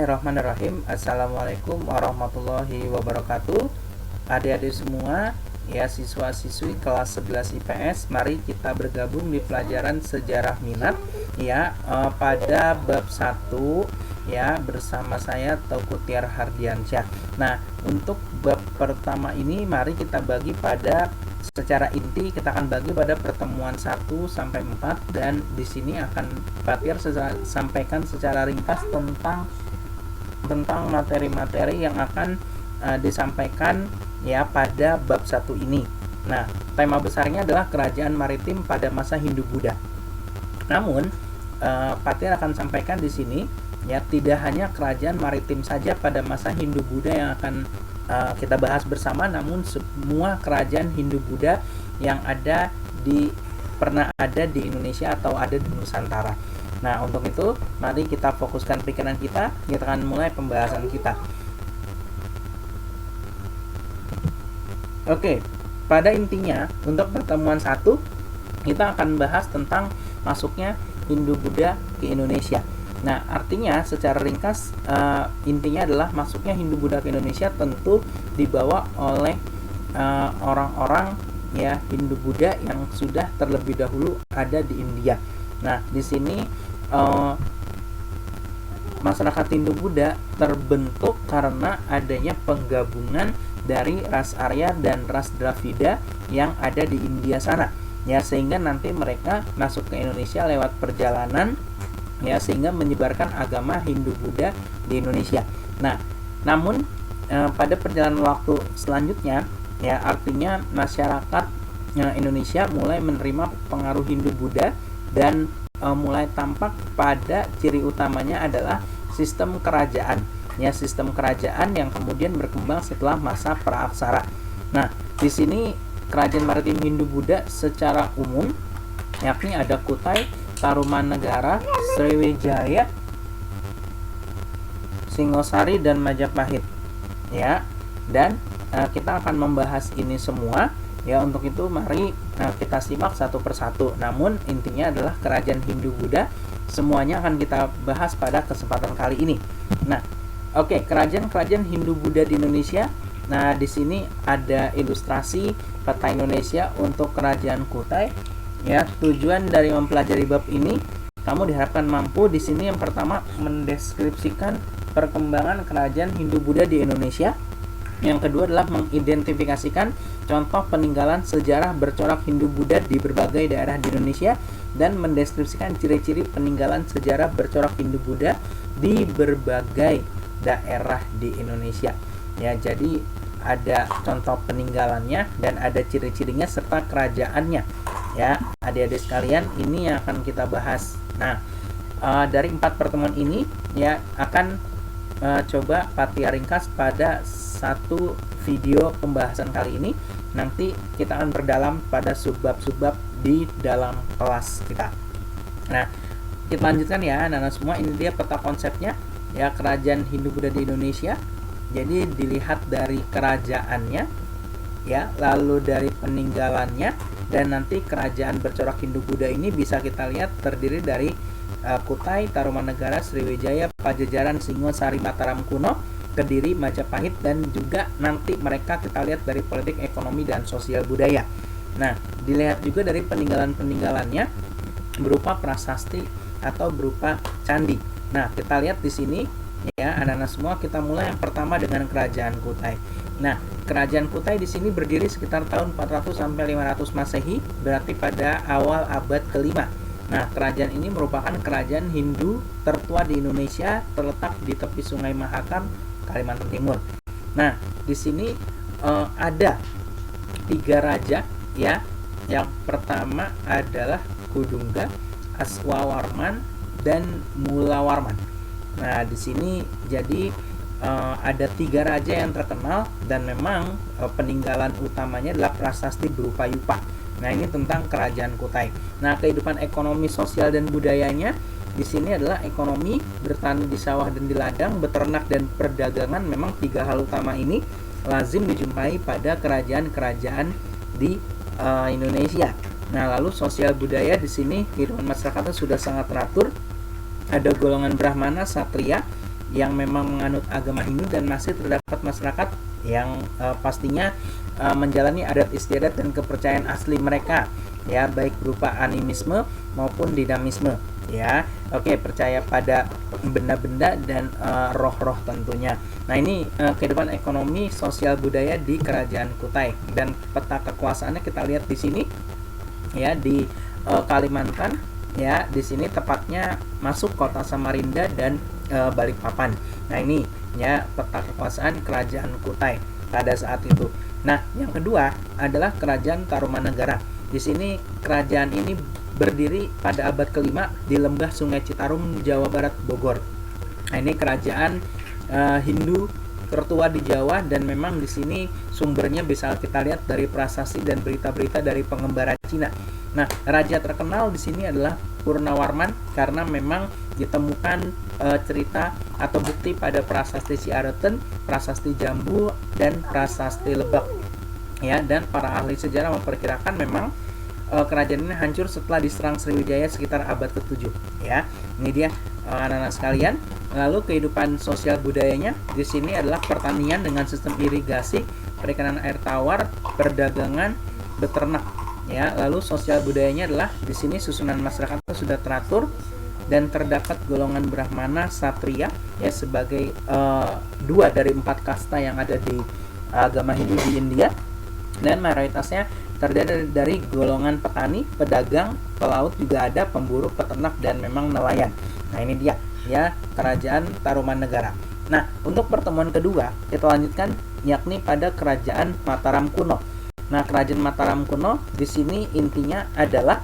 Bismillahirrahmanirrahim. Assalamualaikum warahmatullahi wabarakatuh. Adik-adik semua, ya siswa-siswi kelas 11 IPS, mari kita bergabung di pelajaran sejarah minat ya pada bab 1 ya bersama saya Teuku Tiar Hardiansyah. Nah, untuk bab pertama ini mari kita bagi pada secara inti, kita akan bagi pada pertemuan 1 sampai 4, dan di sini akan Pak Tiar sampaikan secara ringkas tentang materi-materi yang akan disampaikan ya pada bab 1 ini. Nah, tema besarnya adalah kerajaan maritim pada masa Hindu-Buddha. Namun, Pak Tiar akan sampaikan di sini ya tidak hanya kerajaan maritim saja pada masa Hindu-Buddha yang akan kita bahas bersama, namun semua kerajaan Hindu-Buddha yang pernah ada di Indonesia atau ada di Nusantara. Nah, untuk itu mari kita fokuskan pikiran kita akan mulai pembahasan kita. Oke, pada intinya untuk pertemuan 1 kita akan bahas tentang masuknya Hindu-Buddha ke Indonesia. Nah, artinya secara ringkas intinya adalah masuknya Hindu-Buddha ke Indonesia tentu dibawa oleh orang-orang ya Hindu-Buddha yang sudah terlebih dahulu ada di India. Nah, di sini masyarakat Hindu-Buddha terbentuk karena adanya penggabungan dari ras Arya dan ras Dravida yang ada di India sana. Ya, sehingga nanti mereka masuk ke Indonesia lewat perjalanan ya, sehingga menyebarkan agama Hindu-Buddha di Indonesia. Nah, namun pada perjalanan waktu selanjutnya ya, artinya masyarakat Indonesia mulai menerima pengaruh Hindu-Buddha dan mulai tampak pada ciri utamanya adalah sistem kerajaan. Ya, sistem kerajaan yang kemudian berkembang setelah masa Praaksara. Nah, di sini kerajaan maritim Hindu-Buddha secara umum yakni ada Kutai, Tarumanegara, Sriwijaya, Singosari, dan Majapahit. Ya, dan kita akan membahas ini semua. Ya, untuk itu mari kita simak satu persatu. Namun intinya adalah kerajaan Hindu-Buddha semuanya akan kita bahas pada kesempatan kali ini. Nah, oke, kerajaan-kerajaan Hindu-Buddha di Indonesia. Nah, di sini ada ilustrasi peta Indonesia untuk kerajaan Kutai. Ya, tujuan dari mempelajari bab ini, kamu diharapkan mampu di sini yang pertama mendeskripsikan perkembangan kerajaan Hindu-Buddha di Indonesia. Yang kedua adalah mengidentifikasikan contoh peninggalan sejarah bercorak Hindu-Buddha di berbagai daerah di Indonesia dan mendeskripsikan ciri-ciri peninggalan sejarah bercorak Hindu-Buddha di berbagai daerah di Indonesia. Ya, jadi ada contoh peninggalannya dan ada ciri-cirinya serta kerajaannya. Ya, adik-adik sekalian, ini yang akan kita bahas. Nah, dari 4 pertemuan ini ya akan coba Pak Tiar ringkas pada satu video pembahasan kali ini. Nanti kita akan berdalam pada subbab-subbab di dalam kelas kita. Nah, kita lanjutkan ya anak-anak semua. Ini dia peta konsepnya ya kerajaan Hindu-Buddha di Indonesia. Jadi dilihat dari kerajaannya ya, lalu dari peninggalannya, dan nanti kerajaan bercorak Hindu-Buddha ini bisa kita lihat terdiri dari Kutai, Tarumanegara, Sriwijaya, Pajajaran, Singosari, Mataram kuno, Kediri, Majapahit, dan juga nanti mereka kita lihat dari politik, ekonomi, dan sosial budaya. Nah, dilihat juga dari peninggalan-peninggalannya berupa prasasti atau berupa candi. Nah, kita lihat di sini ya anak-anak semua, kita mulai yang pertama dengan kerajaan Kutai. Nah, kerajaan Kutai di sini berdiri sekitar tahun 400 sampai 500 Masehi, berarti pada awal abad ke-5. Nah, kerajaan ini merupakan kerajaan Hindu tertua di Indonesia, terletak di tepi Sungai Mahakam, Kalimantan Timur. Nah, di sini ada 3 raja ya. Yang pertama adalah Kudungga, Aswawarman, dan Mulawarman. Nah, di sini jadi ada 3 raja yang terkenal dan memang peninggalan utamanya adalah prasasti berupa yupa. Nah, ini tentang kerajaan Kutai. Nah, kehidupan ekonomi, sosial, dan budayanya di sini adalah ekonomi, bertani di sawah dan di ladang, beternak, dan perdagangan. Memang 3 hal utama ini lazim dijumpai pada kerajaan-kerajaan di Indonesia. Nah, lalu sosial budaya di sini kehidupan masyarakatnya sudah sangat teratur. Ada golongan Brahmana, Satria yang memang menganut agama Hindu dan masih terdapat masyarakat yang pastinya menjalani adat istiadat dan kepercayaan asli mereka, ya, baik berupa animisme maupun dinamisme, ya. Oke, percaya pada benda-benda dan roh-roh tentunya. Nah, ini kehidupan ekonomi, sosial, budaya di Kerajaan Kutai, dan peta kekuasaannya kita lihat di sini, ya, di Kalimantan, ya. Di sini tepatnya masuk kota Samarinda dan Balikpapan. Nah, ini ya peta kekuasaan Kerajaan Kutai pada saat itu. Nah, yang kedua adalah Kerajaan Tarumanegara. Di sini kerajaan ini berdiri pada abad ke-5 di lembah Sungai Citarum, Jawa Barat, Bogor. Nah, ini kerajaan Hindu tertua di Jawa, dan memang di sini sumbernya bisa kita lihat dari prasasti dan berita-berita dari pengembara Cina. Nah, raja terkenal di sini adalah Purnawarman karena memang ditemukan cerita atau bukti pada prasasti Ciareten, prasasti Jambu, dan prasasti Lebak. Ya, dan para ahli sejarah memperkirakan memang kerajaan ini hancur setelah diserang Sriwijaya sekitar abad ke-7, ya. Ini dia anak-anak sekalian. Lalu kehidupan sosial budayanya di sini adalah pertanian dengan sistem irigasi, perikanan air tawar, perdagangan, beternak, ya. Lalu sosial budayanya adalah di sini susunan masyarakat sudah teratur dan terdapat golongan Brahmana, Satria, ya, sebagai 2 dari 4 kasta yang ada di agama Hindu di India, dan mayoritasnya terdiri dari golongan petani, pedagang, pelaut juga ada, pemburu, peternak, dan memang nelayan. Nah, ini dia, ya, Kerajaan Tarumanegara. Nah, untuk pertemuan kedua kita lanjutkan, yakni pada Kerajaan Mataram kuno. Nah, Kerajaan Mataram kuno di sini intinya adalah,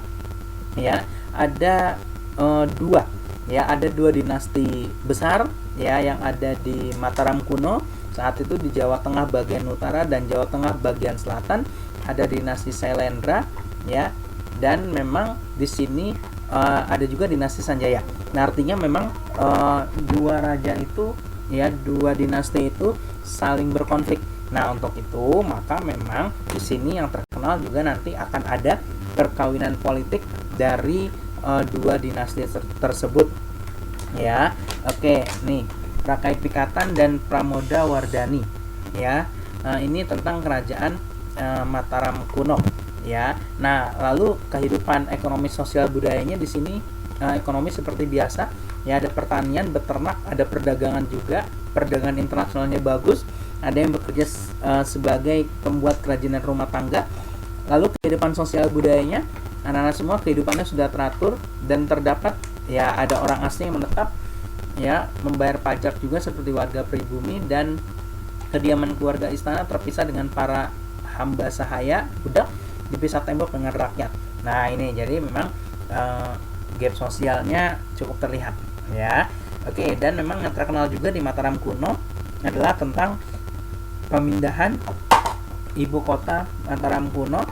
ya, ada 2, ya, ada 2 dinasti besar, ya, yang ada di Mataram kuno saat itu di Jawa Tengah bagian utara dan Jawa Tengah bagian selatan. Ada dinasti Sailendra, ya, dan memang di sini ada juga dinasti Sanjaya. Nah, artinya memang 2 raja itu, ya, 2 dinasti itu saling berkonflik. Nah, untuk itu maka memang di sini yang terkenal juga nanti akan ada perkawinan politik dari 2 dinasti tersebut, ya. Oke, nih Rakai Pikatan dan Pramoda Wardani, ya. Ini tentang kerajaan Mataram kuno, ya. Nah, lalu kehidupan ekonomi sosial budayanya di sini ekonomi seperti biasa, ya, ada pertanian, beternak, ada perdagangan juga. Perdagangan internasionalnya bagus. Ada yang bekerja sebagai pembuat kerajinan rumah tangga. Lalu kehidupan sosial budayanya, anak-anak semua kehidupannya sudah teratur dan terdapat, ya, ada orang asing yang menetap, ya, membayar pajak juga seperti warga pribumi, dan kediaman keluarga istana terpisah dengan para hamba sahaya, budak, dipisah tembok dengan rakyat. Nah, ini jadi memang gap sosialnya cukup terlihat, ya. Oke, dan memang yang terkenal juga di Mataram kuno adalah tentang pemindahan ibu kota Mataram kuno,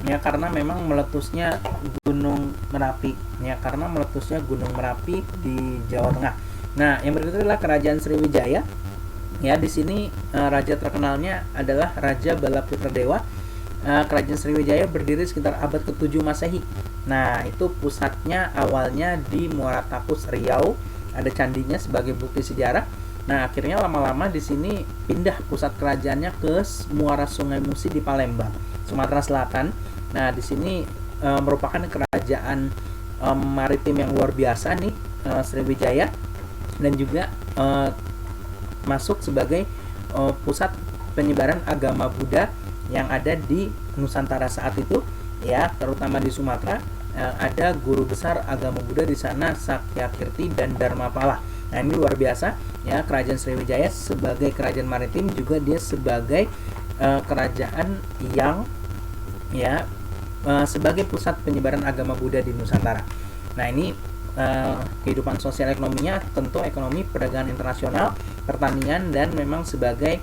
ya, karena memang meletusnya Gunung Merapi, ya, karena meletusnya Gunung Merapi di Jawa Tengah. Nah, yang berikutnya adalah Kerajaan Sriwijaya. Ya, di sini raja terkenalnya adalah Raja Balaputradewa. Kerajaan Sriwijaya berdiri sekitar abad ke-7 Masehi. Nah, itu pusatnya awalnya di Muara Takus, Riau. Ada candinya sebagai bukti sejarah. Nah, akhirnya lama-lama di sini pindah pusat kerajaannya ke Muara Sungai Musi di Palembang, Sumatera Selatan. Nah, di sini merupakan kerajaan maritim yang luar biasa nih, Sriwijaya, dan juga masuk sebagai pusat penyebaran agama Buddha yang ada di Nusantara saat itu, ya, terutama di Sumatera. Ada guru besar agama Buddha di sana, Sakyakirti dan Dharmapala. Nah, ini luar biasa, ya, Kerajaan Sriwijaya sebagai kerajaan maritim juga dia sebagai kerajaan yang, ya, sebagai pusat penyebaran agama Buddha di Nusantara. Nah, ini kehidupan sosial ekonominya tentu ekonomi perdagangan internasional, pertanian, dan memang sebagai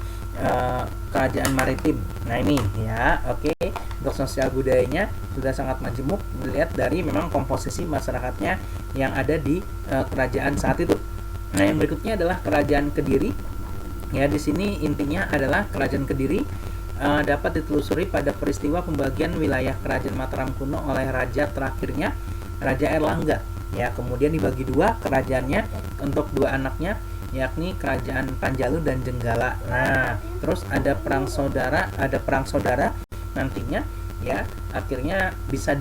kerajaan maritim. Nah, ini, ya, oke. Untuk sosial budayanya sudah sangat majemuk dilihat dari memang komposisi masyarakatnya yang ada di kerajaan saat itu. Nah, yang berikutnya adalah Kerajaan Kediri. Ya, di sini intinya adalah Kerajaan Kediri dapat ditelusuri pada peristiwa pembagian wilayah Kerajaan Mataram kuno oleh raja terakhirnya, Raja Erlangga. Ya, kemudian dibagi 2 kerajaannya untuk 2 anaknya, yakni Kerajaan Panjalu dan Jenggala. Nah, terus ada perang saudara nantinya ya, akhirnya bisa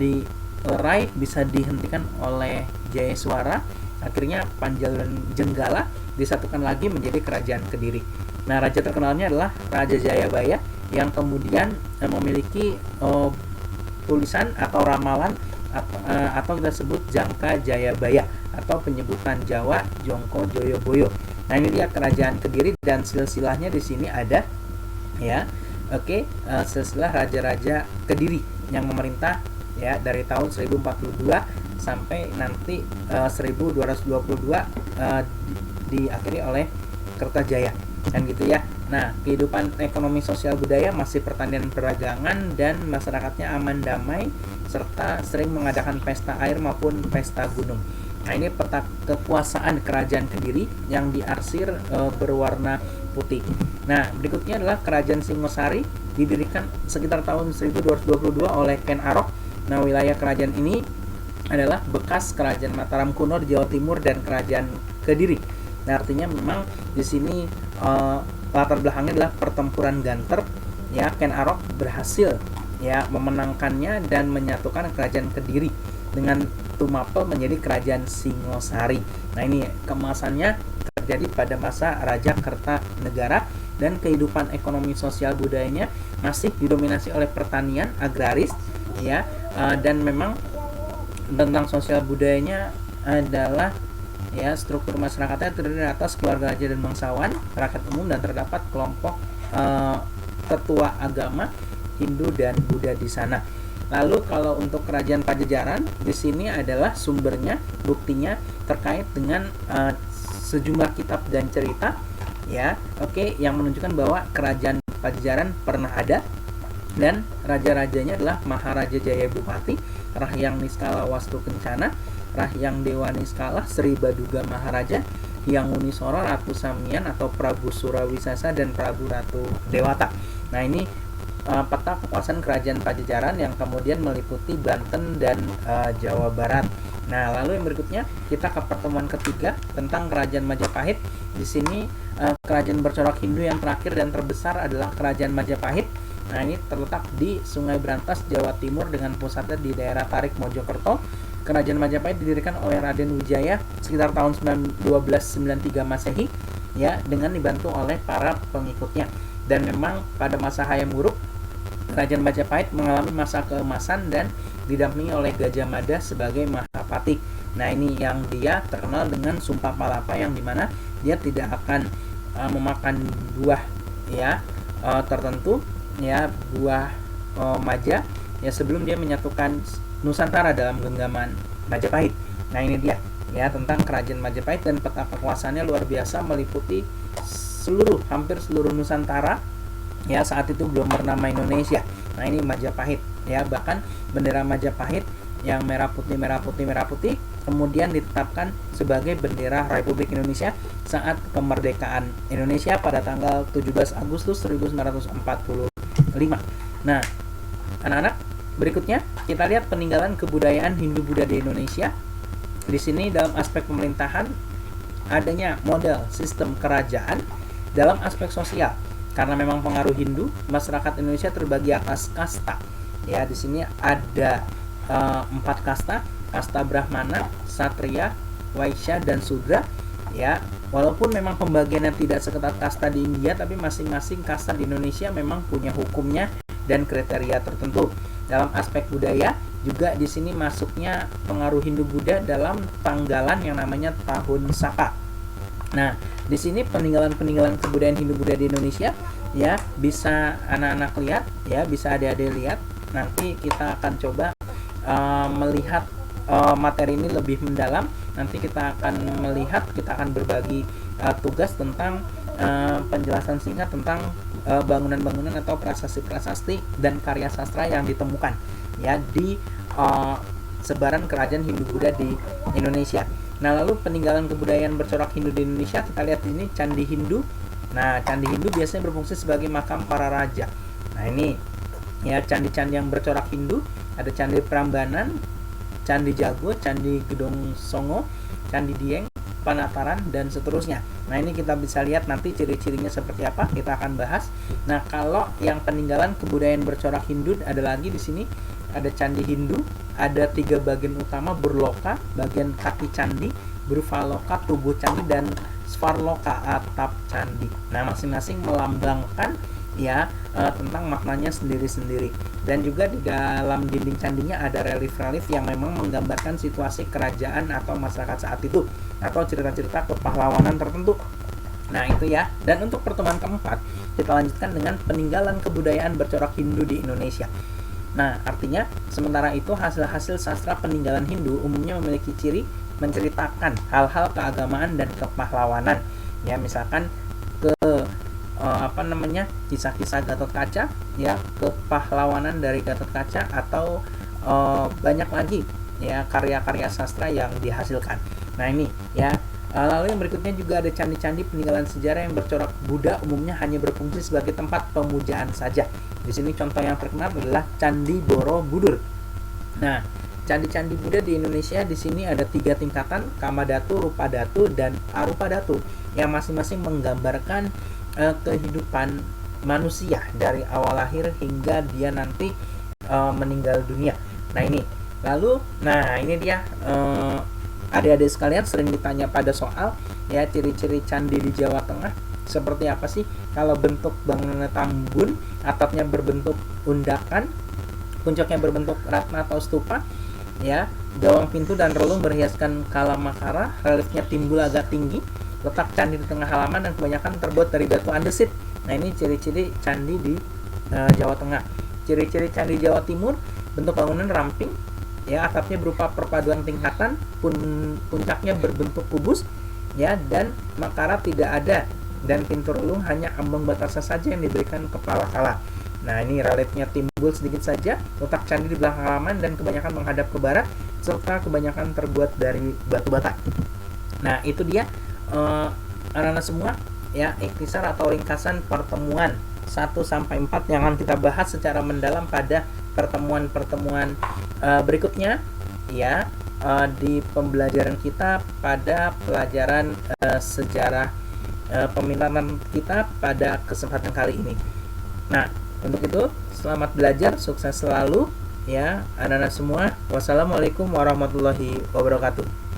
bisa dihentikan oleh Jayaiswara. Akhirnya Panjalu dan Jenggala disatukan lagi menjadi Kerajaan Kediri. Nah, raja terkenalnya adalah Raja Jayabaya yang kemudian memiliki tulisan atau ramalan atau kita sebut Jangka Jayabaya atau penyebutan Jawa Jongko Joyoboyo. Nah, ini dia Kerajaan Kediri dan silsilahnya di sini ada ya. Oke, silsilah raja-raja Kediri yang memerintah ya dari tahun 1042 sampai nanti 1222 diakhiri oleh Kertajaya dan gitu ya. Nah, kehidupan ekonomi sosial budaya masih pertanian perdagangan dan masyarakatnya aman damai serta sering mengadakan pesta air maupun pesta gunung. Nah, ini peta kekuasaan Kerajaan Kediri yang diarsir berwarna putih. Nah, berikutnya adalah Kerajaan Singosari, didirikan sekitar tahun 1222 oleh Ken Arok. Nah, wilayah kerajaan ini adalah bekas Kerajaan Mataram kuno di Jawa Timur dan Kerajaan Kediri. Nah, artinya memang di sini latar belakangnya adalah pertempuran Ganter. Ya, Ken Arok berhasil ya memenangkannya dan menyatukan Kerajaan Kediri dengan Tumapel menjadi Kerajaan Singosari. Nah, ini kemasannya terjadi pada masa Raja Kertanegara dan kehidupan ekonomi sosial budayanya masih didominasi oleh pertanian agraris ya, dan memang tentang sosial budayanya adalah ya struktur masyarakatnya terdiri atas keluarga raja dan bangsawan, rakyat umum, dan terdapat kelompok tetua agama Hindu dan Buddha di sana. Lalu kalau untuk Kerajaan Pajajaran di sini adalah sumbernya, buktinya terkait dengan sejumlah kitab dan cerita ya, yang menunjukkan bahwa Kerajaan Pajajaran pernah ada dan raja-rajanya adalah Maharaja Jayabupati, Rahyang Niskala Wastu Kencana, Rahyang Dewa Niskala Sri Baduga Maharaja, Hyang Unisoro Ratu Samian atau Prabu Surawisasa, dan Prabu Ratu Dewata. Nah, ini peta kekuasaan Kerajaan Pajajaran yang kemudian meliputi Banten dan Jawa Barat. Nah, lalu yang berikutnya kita ke pertemuan ketiga tentang Kerajaan Majapahit. Di sini kerajaan bercorak Hindu yang terakhir dan terbesar adalah Kerajaan Majapahit. Nah, ini terletak di Sungai Brantas, Jawa Timur dengan pusatnya di daerah Tarik, Mojokerto. Kerajaan Majapahit didirikan oleh Raden Wijaya sekitar tahun 1293 Masehi ya, dengan dibantu oleh para pengikutnya. Dan memang pada masa Hayam Wuruk, Kerajaan Majapahit mengalami masa keemasan dan didampingi oleh Gajah Mada sebagai Mahapati. Nah, ini yang dia terkenal dengan Sumpah Palapa, yang dimana dia tidak akan memakan buah ya tertentu ya, buah maja ya, sebelum dia menyatukan Nusantara dalam genggaman Majapahit. Nah, ini dia ya tentang Kerajaan Majapahit, dan peta kekuasaannya luar biasa, meliputi hampir seluruh Nusantara ya, saat itu belum bernama Indonesia. Nah, ini Majapahit ya, bahkan bendera Majapahit yang merah putih kemudian ditetapkan sebagai bendera Republik Indonesia saat kemerdekaan Indonesia pada tanggal 17 Agustus 1945. Nah, anak-anak, berikutnya kita lihat peninggalan kebudayaan Hindu-Buddha di Indonesia. Di sini dalam aspek pemerintahan adanya model sistem kerajaan. Dalam aspek sosial, karena memang pengaruh Hindu, masyarakat Indonesia terbagi atas kasta. Ya, di sini ada 4 kasta: kasta Brahmana, Satria, Waisya, dan Sudra. Ya, walaupun memang pembagiannya tidak seketat kasta di India, tapi masing-masing kasta di Indonesia memang punya hukumnya dan kriteria tertentu. Dalam aspek budaya juga di sini masuknya pengaruh Hindu-Buddha dalam tanggalan yang namanya Tahun Saka. Nah, di sini peninggalan kebudayaan Hindu-Buddha di Indonesia ya, bisa anak-anak lihat ya, bisa adik-adik lihat. Nanti kita akan coba melihat materi ini lebih mendalam. Nanti kita akan berbagi tugas tentang penjelasan singkat tentang bangunan-bangunan atau prasasti-prasasti dan karya sastra yang ditemukan ya di sebaran kerajaan Hindu-Buddha di Indonesia. Nah, lalu peninggalan kebudayaan bercorak Hindu di Indonesia, kita lihat ini Candi Hindu. Nah, Candi Hindu biasanya berfungsi sebagai makam para raja. Nah, ini ya candi-candi yang bercorak Hindu. Ada Candi Prambanan, Candi Jago, Candi Gedong Songo, Candi Dieng, penataran, dan seterusnya. Nah, ini kita bisa lihat nanti ciri-cirinya seperti apa, kita akan bahas. Nah, kalau yang peninggalan kebudayaan bercorak Hindu ada lagi di sini, ada candi Hindu, ada 3 bagian utama, burloka, bagian kaki candi, burvaloka, tubuh candi, dan svarloka, atap candi. Nah, masing-masing melambangkan ya tentang maknanya sendiri-sendiri. Dan juga di dalam dinding candinya ada relief-relief yang memang menggambarkan situasi kerajaan atau masyarakat saat itu, atau cerita-cerita kepahlawanan tertentu. Nah, itu ya. Dan untuk pertemuan keempat, kita lanjutkan dengan peninggalan kebudayaan bercorak Hindu di Indonesia. Nah, artinya sementara itu hasil-hasil sastra peninggalan Hindu umumnya memiliki ciri menceritakan hal-hal keagamaan dan kepahlawanan. Ya, misalkan ke kisah-kisah Gatot Kaca, ya, kepahlawanan dari Gatot Kaca, atau banyak lagi ya karya-karya sastra yang dihasilkan. Nah, ini ya. Lalu yang berikutnya juga ada candi-candi peninggalan sejarah yang bercorak Buddha, umumnya hanya berfungsi sebagai tempat pemujaan saja. Di sini contoh yang terkenal adalah Candi Borobudur. Nah, candi-candi Buddha di Indonesia di sini ada 3 tingkatan, Kamadhatu, Rupadhatu, dan Arupadhatu, yang masing-masing menggambarkan kehidupan manusia dari awal lahir hingga dia nanti meninggal dunia. Nah, ini. Lalu, ini dia adik-adik sekalian sering ditanya pada soal ya, ciri-ciri candi di Jawa Tengah seperti apa sih? Kalau bentuk bangunan tambun, atapnya berbentuk undakan, puncaknya berbentuk ratna atau stupa, ya, gawang pintu dan relung berhiaskan kalamakara, reliefnya timbul agak tinggi, letak candi di tengah halaman dan kebanyakan terbuat dari batu andesit. Nah, ini ciri-ciri candi di Jawa Tengah. Ciri-ciri candi Jawa Timur, bentuk bangunan ramping, ya, atapnya berupa perpaduan tingkatan, puncaknya berbentuk kubus, ya, dan makara tidak ada, dan pintu relung hanya ambang batasnya saja yang diberikan kepala kala. Nah, ini reliefnya timbul sedikit saja, letak candi di belakang halaman dan kebanyakan menghadap ke barat, serta kebanyakan terbuat dari batu bata. Nah, itu dia anak-anak semua ya, ikhtisar atau ringkasan pertemuan 1-4 yang akan kita bahas secara mendalam pada pertemuan-pertemuan berikutnya ya, di pembelajaran kita pada pelajaran sejarah pemilihan kita pada kesempatan kali ini. Nah, untuk itu selamat belajar, sukses selalu ya anak-anak semua. Wassalamualaikum warahmatullahi wabarakatuh.